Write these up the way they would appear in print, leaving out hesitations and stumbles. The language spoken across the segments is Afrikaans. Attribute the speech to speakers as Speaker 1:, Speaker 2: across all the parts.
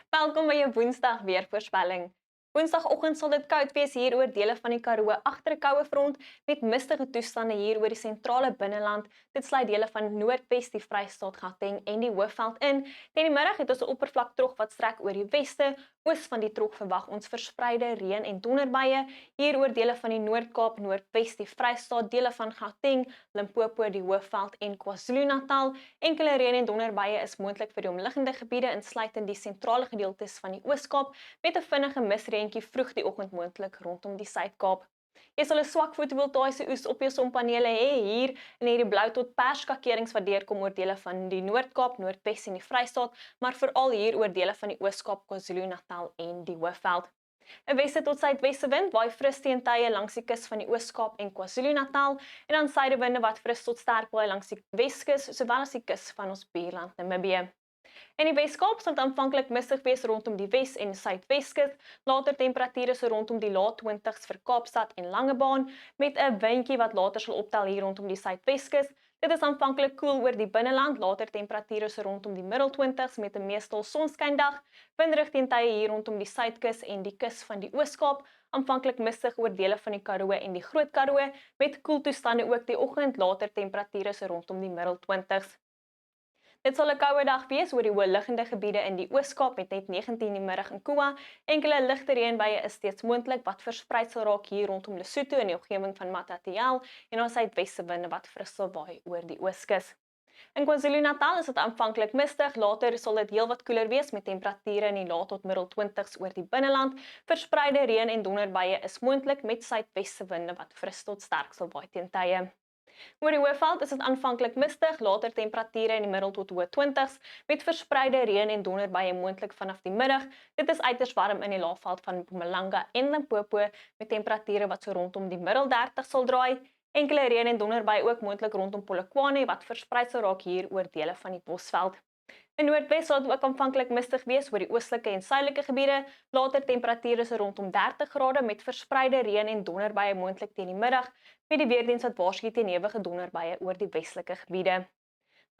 Speaker 1: Welkom by jou Woensdag weervoorspelling. Woensdagoggend sal dit koud wees hier oor dele van die Karoo agter 'n koue front met mistige toestande hier oor die sentrale binneland. Dit sluit dele van Noordwes, die Vrystaat, Gauteng en die Hoofveld in. Teen die middag het ons 'n oppervlaktrog wat strek oor die weste. Oos van die trog verwag ons verspreide reën en donderbuie hier oor dele van die Noord-Kaap, Noordwes, die Vrystaat, dele van Gauteng, Limpopo, die Hoofveld en KwaZulu-Natal. Enkele reën en donderbuie is moontlik vir die omliggende gebiede insluitend die sentrale gedeeltes van die Oos-Kaap met 'n vinnige misreentjie vroeg die oggend moontlik rondom die Suid-Kaap. Jy sal 'n swak fotovoltaïese oes op jou sonpanele hê hier in hierdie blou tot pers skakerings wat deurkom oor dele van die Noord-Kaap, Noordwes en die Vrystaat, maar veral hier oor dele van die Oos-Kaap, KwaZulu-Natal en die Hoofveld. 'n Weste tot suidweste wind waai fris teen tye langs die kus van die Oos-Kaap en KwaZulu-Natal en dan suidewinde wat fris tot sterk waai langs die Weskus sowel as die kus van ons buurland Namibië. In die Wes-Kaap sal dit aanvanklik mistig wees rondom die Wes- en Suidweskus, later temperature so rondom die laat 20s vir Kaapstad en Langebaan, met 'n windjie wat later sal optel hier rondom die Suidweskus. Dit is aanvanklik koel oor die binneland, later temperature so rondom die middel 20s met 'n meestal sonskyndag, windrig teen tye hier rondom die Suidkus en die kus van die Oos-Kaap, aanvanklik mistig oor dele van die Karoo en die Groot Karoo, met koeltoestande ook die oggend, later temperature so rondom die middel 20s. Dit sal 'n koue dag wees oor die hoëliggende gebiede in die Oos-Kaap met net 19 die middag in Koa. Enkele ligte reënbuie is steeds moontlik wat versprei sal raak hier rondom Lesotho in die omgewing van Matatiele en ons suidweste winde wat fris sal waai oor die Ooskus. In KwaZulu-Natal is dit aanvanklik mistig, later sal dit heelwat koeler wees met temperature in die laat tot middel 20s oor die binneland. Verspreide reën en donderbuie is moontlik met suidweste winde wat fris tot sterk sal waai teen tye. Oor die Hoofveld is dit aanvanklik mistig, later temperature in die middel tot hoë 20s met verspreide reën en donderbuie moontlik vanaf die middag. Dit is uiters warm in die Laagveld van Mpumalanga en Limpopo met temperature wat so rondom die middel 30 sal draai. Enkele reën en donderbuie ook moontlik rondom Polokwane wat versprei sal raak hier oor dele van die Bosveld. In Noordwes sal dit ook aanvanklik mistig wees oor die oostelike en suidelike gebiede, later temperature so rondom 30 grade met verspreide reën en donderbuie moontlik teen die middag, met die weerdiens wat waarsku teen ewige donderbuie oor die westelike gebiede.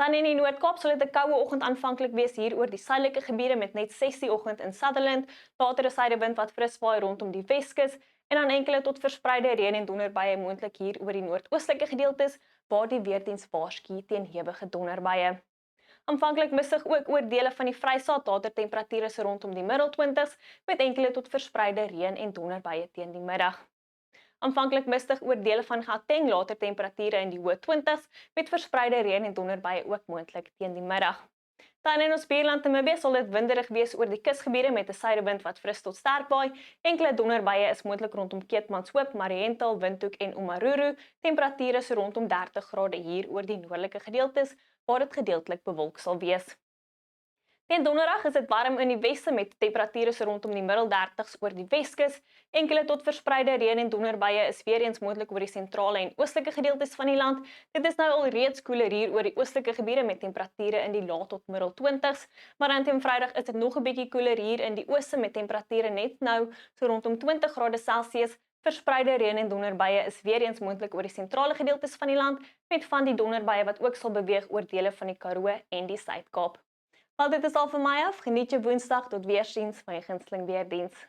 Speaker 1: Dan in die Noord-Kaap sal dit 'n koue oggend aanvanklik wees hier oor die suidelike gebiede met net 6 die oggend in Sutherland, later 'n suidewind wat fris waai rondom die Weskus en dan enkele tot verspreide reën en donderbuie moontlik hier oor die noordoostelike gedeeltes waar die weerdiens waarsku teen ewige donderbuie. Aanvanklik mistig ook oor dele van die Vrystaat, later temperature so rondom die middel 20s met enkele tot verspreide reën en donderbuie teen die middag. Aanvanklik mistig oor dele van Gauteng, later temperature in die hoë 20s met verspreide reën en donderbuie ook moontlik teen die middag. Dan in ons buurland Namibië sal dit winderig wees oor die kusgebiede met 'n suidewind wat fris tot sterk waai. Enkele donderbuie is moontlik rondom Keetmanshoop, Mariental, Windhoek en Omaruru. Temperature so rondom 30 grade hier oor die noordelike gedeeltes waar dit gedeeltelik bewolk sal wees. Teen donderdag is dit warm in die weste met temperature so rondom die middel 30s oor die Weskus. Enkele tot verspreide reën en donderbuie is weer eens moontlik oor die sentrale en oostelike gedeeltes van die land. Dit is nou al reeds koeler hier oor die oostelike gebiede met temperature in die laat tot middel 20s, maar dan teen Vrydag is dit nog 'n bietjie koeler hier in die ooste met temperature net nou so rondom 20 grade Celsius. Verspreide reën en donderbuie is weer eens moontlik oor die sentrale gedeeltes van die land met van die donderbuie wat ook sal beweeg oor dele van die Karoo en die Suid-Kaap. Wel, dit is al vir my af. Geniet jou Woensdag, tot weersiens van jou gunsteling weerdiens.